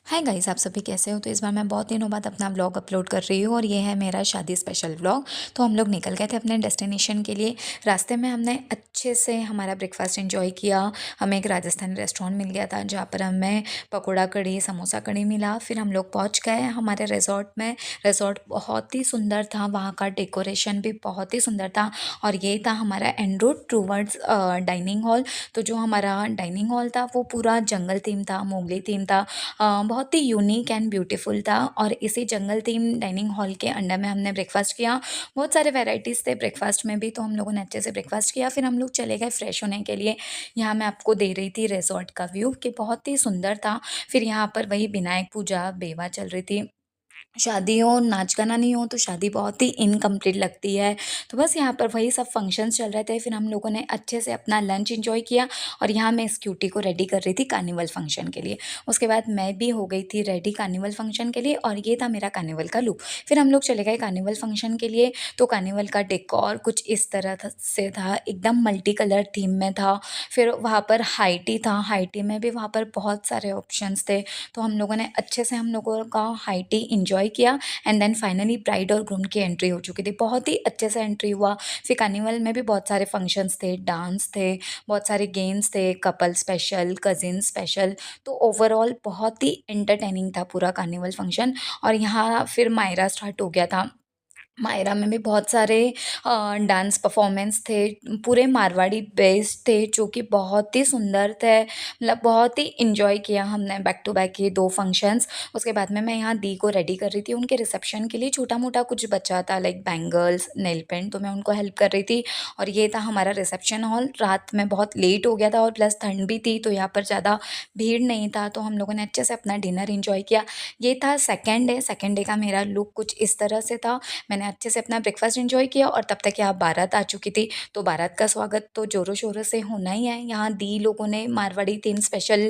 Hi guys, आप सभी कैसे हो। तो इस बार मैं बहुत दिनों बाद अपना व्लॉग अपलोड कर रही हूँ और ये है मेरा शादी स्पेशल व्लॉग। तो हम लोग निकल गए थे अपने डेस्टिनेशन के लिए। रास्ते में हमने अच्छे से हमारा ब्रेकफास्ट एंजॉय किया। हमें एक राजस्थानी रेस्टोरेंट मिल गया था जहाँ पर हमें पकौड़ा कढ़ी समोसा कढ़ी मिला। फिर हम लोग पहुँच गए हमारे रिजॉर्ट में। रिजॉर्ट बहुत ही सुंदर था, वहाँ का डेकोरेशन भी बहुत ही सुंदर था। और ये था हमारा and road towards dining hall. तो जो हमारा डाइनिंग हॉल था वो पूरा जंगल थीम था, मोगली थीम था। बहुत ही यूनिक एंड ब्यूटीफुल था। और इसी जंगल थीम डाइनिंग हॉल के अंडर में हमने ब्रेकफास्ट किया। बहुत सारे वेराइटीज़ थे ब्रेकफास्ट में भी, तो हम लोगों ने अच्छे से ब्रेकफास्ट किया। फिर हम लोग चले गए फ्रेश होने के लिए। यहाँ मैं आपको दे रही थी रिजॉर्ट का व्यू कि बहुत ही सुंदर था। फिर यहाँ पर वही विनायक पूजा बेवा चल रही थी। शादी हो, नाच गाना नहीं हो तो शादी बहुत ही इनकम्प्लीट लगती है। तो बस यहाँ पर वही सब फंक्शंस चल रहे थे। फिर हम लोगों ने अच्छे से अपना लंच एंजॉय किया। और यहाँ मैं इस क्यूटी को रेडी कर रही थी कार्निवल फंक्शन के लिए। उसके बाद मैं भी हो गई थी रेडी कार्निवल फंक्शन के लिए, और ये था मेरा कार्निवल का लुक। फिर हम लोग चले गए कार्निवल फंक्शन के लिए। तो कार्निवल का डेकोर कुछ इस तरह से था, एकदम मल्टी कलर थीम में था। फिर वहाँ पर हाई टी था, हाई टी में भी वहाँ पर बहुत सारे ऑप्शंस थे। तो हम लोगों ने अच्छे से हम लोगों का हाई टी इंजॉय किया। एंड देन फाइनली ब्राइड और ग्रूम की एंट्री हो चुकी थी, बहुत ही अच्छे से एंट्री हुआ। फिर कार्निवल में भी बहुत सारे फंक्शंस थे, डांस थे, बहुत सारे गेम्स थे, कपल स्पेशल, कजिन स्पेशल। तो ओवरऑल बहुत ही एंटरटेनिंग था पूरा कार्निवल फंक्शन। और यहाँ फिर मायरा स्टार्ट हो गया था। मायरा में भी बहुत सारे डांस परफॉर्मेंस थे, पूरे मारवाड़ी बेस्ड थे, जो कि बहुत ही सुंदर थे। मतलब बहुत ही इंजॉय किया हमने बैक टू बैक ये 2 फंक्शंस। उसके बाद में मैं यहाँ दी को रेडी कर रही थी उनके रिसेप्शन के लिए। छोटा-मोटा कुछ बचा था लाइक बैंगल्स, नेल पेंट, तो मैं उनको हेल्प कर रही थी। और ये था हमारा रिसेप्शन हॉल। रात में बहुत लेट हो गया था और प्लस ठंड भी थी, तो यहाँ पर ज़्यादा भीड़ नहीं था, तो हम लोगों ने अच्छे से अपना डिनर एन्जॉय किया। ये था सेकंड डे का मेरा लुक कुछ इस तरह से था। मैंने अच्छे से अपना ब्रेकफास्ट एंजॉय किया और तब तक यहाँ बारात आ चुकी थी। तो बारात का स्वागत तो ज़ोरों-शोरों से होना ही है। यहाँ दी लोगों ने Marwari theme special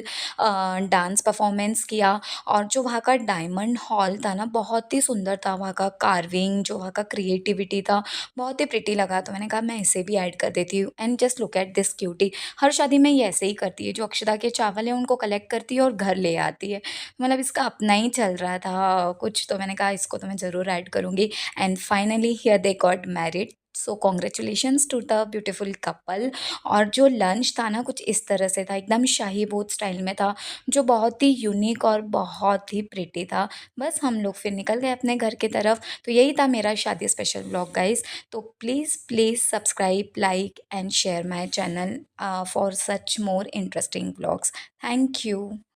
dance performance किया। और जो वहाँ का डायमंड हॉल था ना, बहुत ही सुंदर था। वहाँ का कार्विंग, जो वहाँ का क्रिएटिविटी था, बहुत ही प्रिटी लगा। तो मैंने कहा मैं इसे भी ऐड कर देती हूँ। And just look at this cutie. हर शादी में ये ऐसे ही करती है, जो अक्षता के चावल हैं उनको कलेक्ट करती है और घर ले आती है। मतलब इसका अपना ही चल रहा था कुछ, तो मैंने कहा इसको तो मैं ज़रूर ऐड करूँगी। And finally here they got married. So congratulations to the beautiful couple. और जो लंच था ना, कुछ इस तरह से था, एकदम शाही भोज स्टाइल में था, जो बहुत ही यूनिक और बहुत ही प्रिटी था। बस हम लोग फिर निकल गए अपने घर की तरफ। तो यही था मेरा शादी स्पेशल ब्लॉग गाइस। तो please please subscribe, like and share my channel for such more interesting blogs. Thank you.